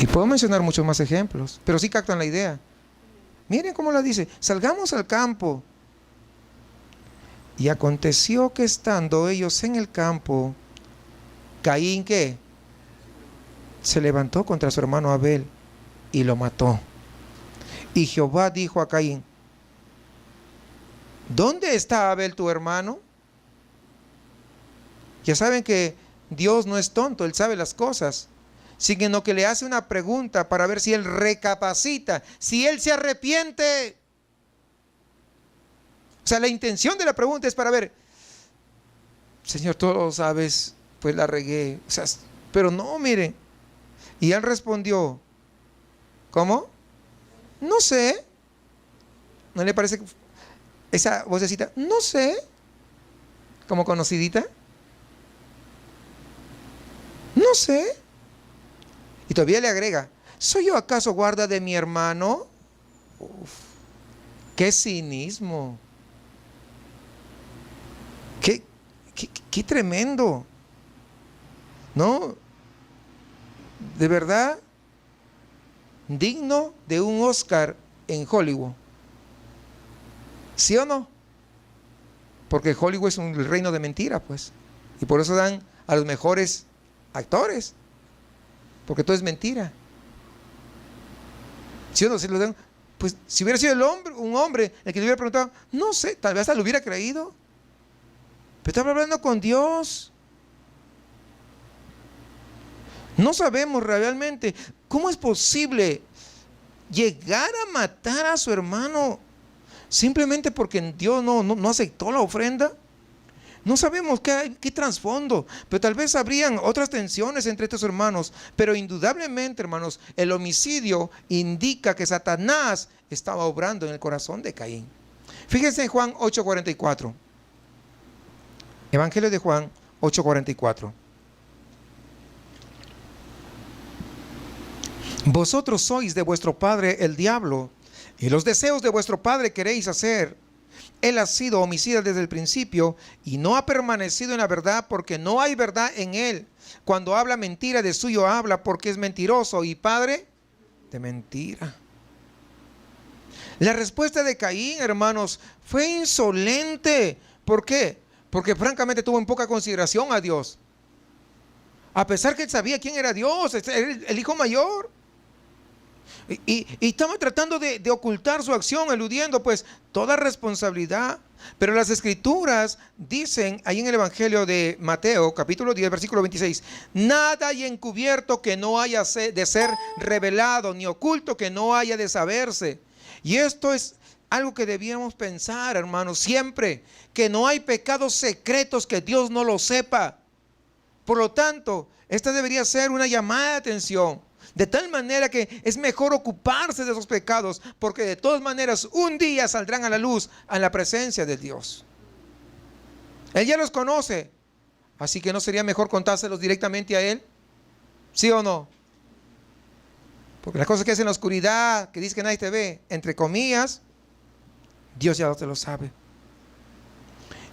Y puedo mencionar muchos más ejemplos, pero sí captan la idea. Miren cómo la dice: salgamos al campo. Y aconteció que estando ellos en el campo, Caín, ¿qué? Se levantó contra su hermano Abel y lo mató. Y Jehová dijo a Caín: ¿dónde está Abel tu hermano? Ya saben que Dios no es tonto, Él sabe las cosas, sino que le hace una pregunta para ver si él recapacita, si él se arrepiente. O sea, la intención de la pregunta es para ver: Señor, tú lo sabes, pues la regué. O sea, pero no, miren. Y él respondió: ¿cómo? No sé. ¿No le parece esa vocecita? No sé. ¿Como conocidita? No sé. Y todavía le agrega: ¿soy yo acaso guarda de mi hermano? Uf, qué cinismo. Qué tremendo. ¿No? De verdad, digno de un Oscar en Hollywood. ¿Sí o no? Porque Hollywood es un reino de mentiras, pues. Y por eso dan a los mejores actores. Porque todo es mentira. ¿Sí o no? Si lo dan, pues si hubiera sido un hombre el que le hubiera preguntado, no sé, tal vez hasta lo hubiera creído. Pero estaba hablando con Dios. No sabemos realmente cómo es posible llegar a matar a su hermano simplemente porque Dios no aceptó la ofrenda. No sabemos qué trasfondo, pero tal vez habrían otras tensiones entre estos hermanos. Pero indudablemente, hermanos, el homicidio indica que Satanás estaba obrando en el corazón de Caín. Fíjense en Juan 8:44. Evangelio de Juan 8:44. Vosotros sois de vuestro padre el diablo, y los deseos de vuestro padre queréis hacer. Él ha sido homicida desde el principio y no ha permanecido en la verdad, porque no hay verdad en él. Cuando habla mentira, de suyo habla, porque es mentiroso y padre de mentira. La respuesta de Caín, hermanos, fue insolente. ¿Por qué? Porque francamente tuvo en poca consideración a Dios. A pesar que él sabía quién era Dios, el hijo mayor. Y estaba tratando de ocultar su acción, eludiendo pues toda responsabilidad. Pero las escrituras dicen ahí en el Evangelio de Mateo, capítulo 10, versículo 26: nada hay encubierto que no haya de ser revelado, ni oculto que no haya de saberse. Y esto es algo que debíamos pensar, hermanos, siempre, que no hay pecados secretos que Dios no lo sepa. Por lo tanto, esta debería ser una llamada de atención, de tal manera que es mejor ocuparse de esos pecados, porque de todas maneras un día saldrán a la luz en la presencia de Dios. Él ya los conoce, así que ¿no sería mejor contárselos directamente a Él? ¿Sí o no? Porque las cosas que hacen en la oscuridad, que dice que nadie te ve, entre comillas, Dios ya te lo sabe.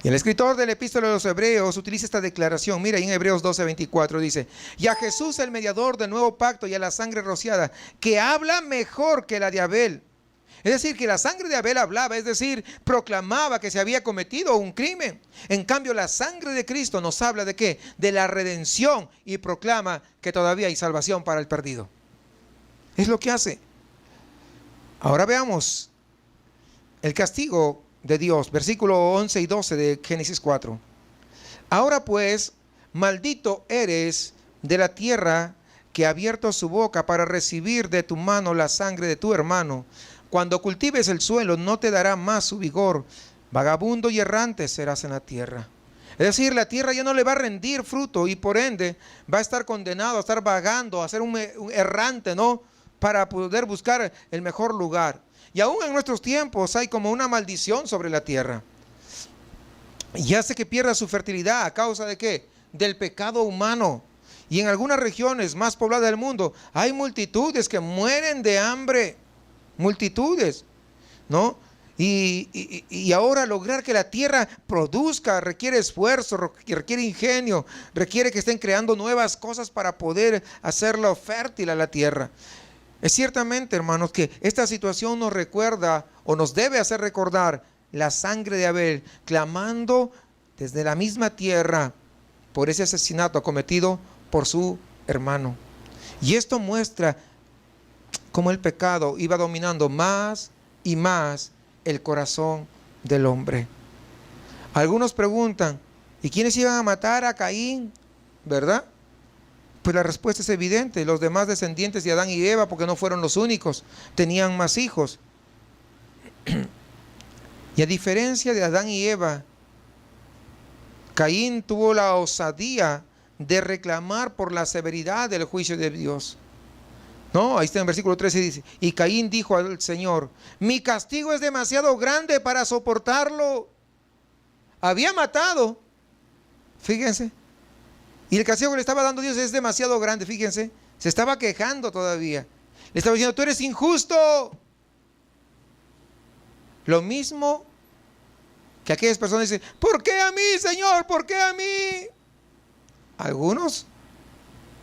Y el escritor del epístola de los Hebreos utiliza esta declaración. Mira, en Hebreos 12:24 dice: y a Jesús, el mediador del nuevo pacto, y a la sangre rociada, que habla mejor que la de Abel. Es decir, que la sangre de Abel hablaba, es decir, proclamaba que se había cometido un crimen. En cambio, la sangre de Cristo nos habla ¿de qué? De la redención, y proclama que todavía hay salvación para el perdido. Es lo que hace. Ahora veamos el castigo de Dios, versículo 11 y 12 de Génesis 4. Ahora pues, maldito eres de la tierra que ha abierto su boca para recibir de tu mano la sangre de tu hermano. Cuando cultives el suelo, no te dará más su vigor. Vagabundo y errante serás en la tierra. Es decir, la tierra ya no le va a rendir fruto, y por ende va a estar condenado a estar vagando, a ser un errante, ¿no? Para poder buscar el mejor lugar. Y aún en nuestros tiempos hay como una maldición sobre la tierra. Y hace que pierda su fertilidad. ¿A causa de qué? Del pecado humano. Y en algunas regiones más pobladas del mundo hay multitudes que mueren de hambre. Multitudes, ¿no? Y ahora lograr que la tierra produzca requiere esfuerzo, requiere ingenio, requiere que estén creando nuevas cosas para poder hacerla fértil a la tierra. Es ciertamente, hermanos, que esta situación nos recuerda o nos debe hacer recordar la sangre de Abel, clamando desde la misma tierra por ese asesinato cometido por su hermano. Y esto muestra cómo el pecado iba dominando más y más el corazón del hombre. Algunos preguntan, ¿y quiénes iban a matar a Caín? ¿Verdad? Pues la respuesta es evidente, los demás descendientes de Adán y Eva, porque no fueron los únicos, tenían más hijos. Y a diferencia de Adán y Eva, Caín tuvo la osadía de reclamar por la severidad del juicio de Dios. No, ahí está en el versículo 13, dice, y Caín dijo al Señor, mi castigo es demasiado grande para soportarlo. Había matado, fíjense, y el castigo que le estaba dando Dios es demasiado grande, fíjense, se estaba quejando todavía. Le estaba diciendo, tú eres injusto. Lo mismo que aquellas personas dicen, ¿por qué a mí, Señor? ¿Por qué a mí? Algunos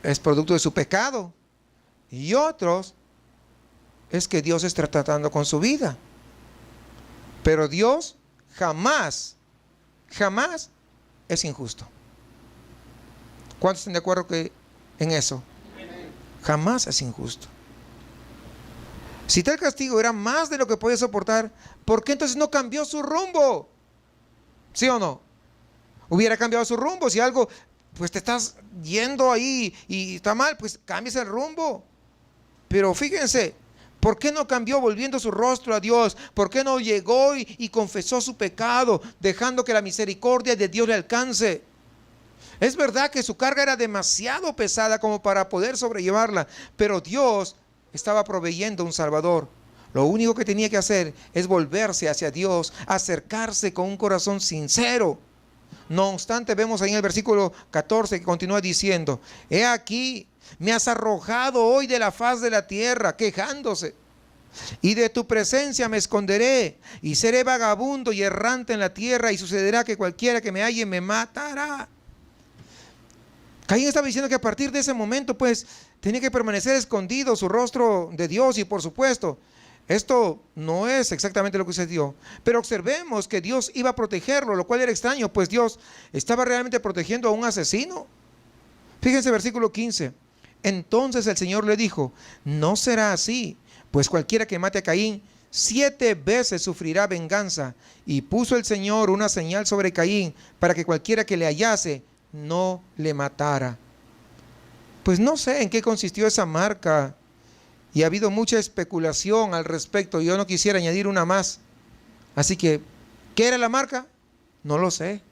es producto de su pecado. Y otros es que Dios está tratando con su vida. Pero Dios jamás es injusto. ¿Cuántos están de acuerdo en eso? Jamás es injusto. Si tal castigo era más de lo que podía soportar, ¿por qué entonces no cambió su rumbo? ¿Sí o no? Hubiera cambiado su rumbo. Si algo, pues te estás yendo ahí y está mal, pues cambies el rumbo. Pero fíjense, ¿por qué no cambió volviendo su rostro a Dios? ¿Por qué no llegó y confesó su pecado, dejando que la misericordia de Dios le alcance? Es verdad que su carga era demasiado pesada como para poder sobrellevarla, pero Dios estaba proveyendo un Salvador. Lo único que tenía que hacer es volverse hacia Dios, acercarse con un corazón sincero. No obstante, vemos ahí en el versículo 14 que continúa diciendo, he aquí, me has arrojado hoy de la faz de la tierra, quejándose, y de tu presencia me esconderé, y seré vagabundo y errante en la tierra, y sucederá que cualquiera que me halle me matará. Caín estaba diciendo que a partir de ese momento, pues, tenía que permanecer escondido su rostro de Dios, y por supuesto, esto no es exactamente lo que sucedió, pero observemos que Dios iba a protegerlo, lo cual era extraño, pues Dios estaba realmente protegiendo a un asesino. Fíjense versículo 15. Entonces el Señor le dijo, no será así, pues cualquiera que mate a Caín 7 veces sufrirá venganza. Y puso el Señor una señal sobre Caín para que cualquiera que le hallase no le matara. Pues no sé en qué consistió esa marca y ha habido mucha especulación al respecto. Yo no quisiera añadir una más. Así que, ¿qué era la marca? No lo sé.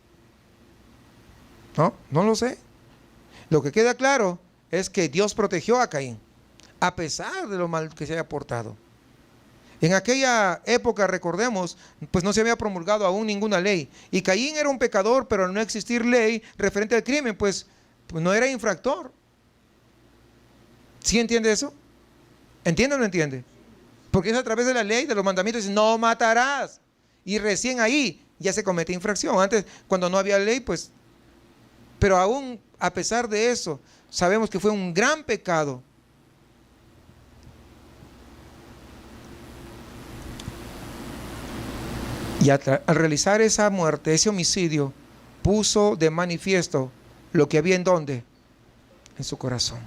No lo sé. Lo que queda claro es que Dios protegió a Caín, a pesar de lo mal que se haya portado. En aquella época, recordemos, pues no se había promulgado aún ninguna ley. Y Caín era un pecador, pero al no existir ley referente al crimen, pues no era infractor. ¿Sí entiende eso? ¿Entiende o no entiende? Porque es a través de la ley, de los mandamientos, dice, no matarás. Y recién ahí ya se comete infracción. Antes, cuando no había ley, pues... Pero aún a pesar de eso, sabemos que fue un gran pecado. Y al realizar esa muerte, ese homicidio, puso de manifiesto lo que había en ¿dónde? En su corazón.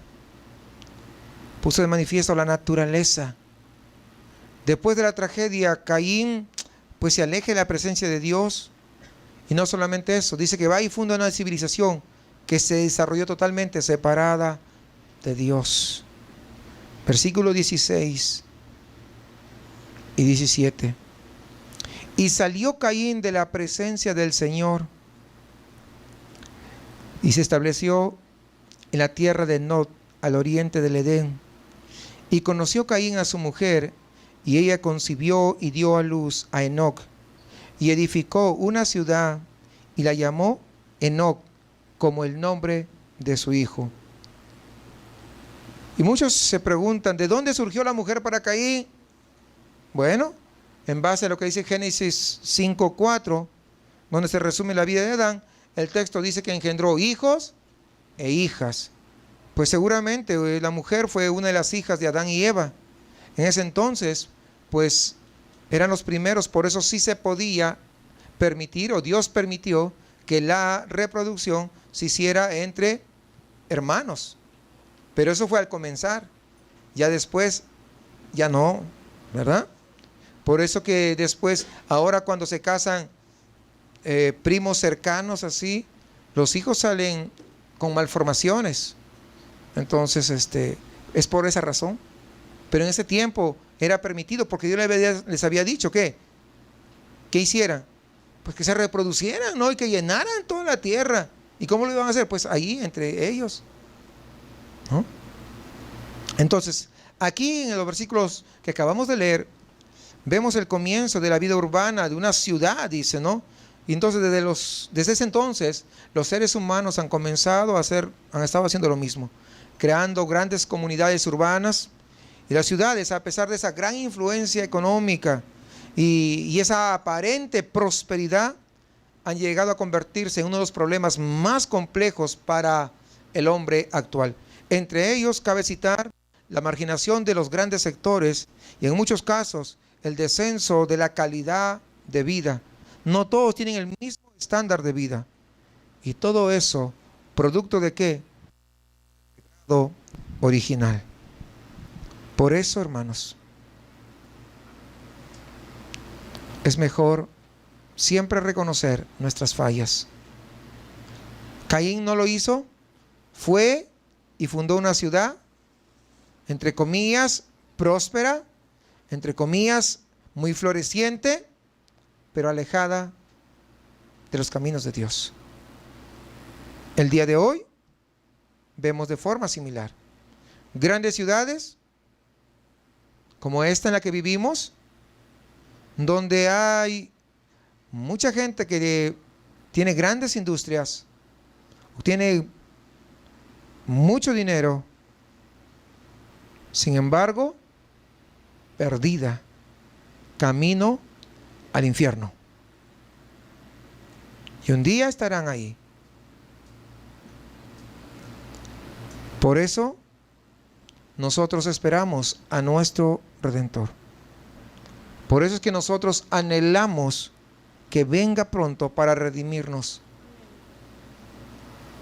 Puso de manifiesto la naturaleza. Después de la tragedia, Caín pues se aleja de la presencia de Dios. Y no solamente eso, dice que va y funda una civilización que se desarrolló totalmente separada de Dios. Versículo 16 y 17. Y salió Caín de la presencia del Señor y se estableció en la tierra de Nod, al oriente del Edén. Y conoció Caín a su mujer, y ella concibió y dio a luz a Enoc, y edificó una ciudad y la llamó Enoc, como el nombre de su hijo. Y muchos se preguntan, ¿de dónde surgió la mujer para Caín? Bueno, en base a lo que dice Génesis 5:4, donde se resume la vida de Adán, el texto dice que engendró hijos e hijas. Pues seguramente la mujer fue una de las hijas de Adán y Eva. En ese entonces, pues eran los primeros, por eso sí se podía permitir, o Dios permitió, que la reproducción se hiciera entre hermanos. Pero eso fue al comenzar. Ya después, ya no, ¿verdad? Por eso que después, ahora cuando se casan primos cercanos así, los hijos salen con malformaciones. Entonces, es por esa razón. Pero en ese tiempo era permitido porque Dios les había dicho que hicieran, pues que se reproducieran, ¿no? Y que llenaran toda la tierra. ¿Y cómo lo iban a hacer? Pues ahí, entre ellos, ¿no? Entonces, aquí en los versículos que acabamos de leer, vemos el comienzo de la vida urbana de una ciudad, dice, ¿no? Y entonces desde ese entonces, los seres humanos han estado haciendo lo mismo, creando grandes comunidades urbanas. Y las ciudades, a pesar de esa gran influencia económica y esa aparente prosperidad, han llegado a convertirse en uno de los problemas más complejos para el hombre actual. Entre ellos cabe citar la marginación de los grandes sectores y en muchos casos el descenso de la calidad de vida. No todos tienen el mismo estándar de vida. Y todo eso, ¿producto de qué? Pecado original. Por eso, hermanos, es mejor siempre reconocer nuestras fallas. Caín no lo hizo, fue y fundó una ciudad, entre comillas, próspera, entre comillas, muy floreciente, pero alejada de los caminos de Dios. El día de hoy vemos de forma similar grandes ciudades como esta en la que vivimos, donde hay mucha gente que tiene grandes industrias, tiene mucho dinero, sin embargo, perdida, camino al infierno. Y un día estarán ahí. Por eso, nosotros esperamos a nuestro Redentor. Por eso es que nosotros anhelamos que venga pronto para redimirnos.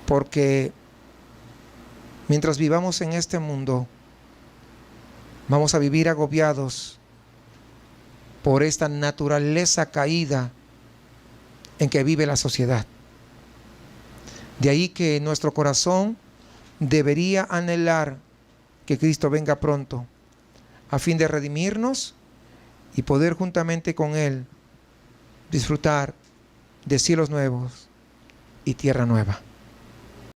Porque mientras vivamos en este mundo, vamos a vivir agobiados por esta naturaleza caída en que vive la sociedad. De ahí que nuestro corazón debería anhelar que Cristo venga pronto, a fin de redimirnos y poder juntamente con Él disfrutar de cielos nuevos y tierra nueva.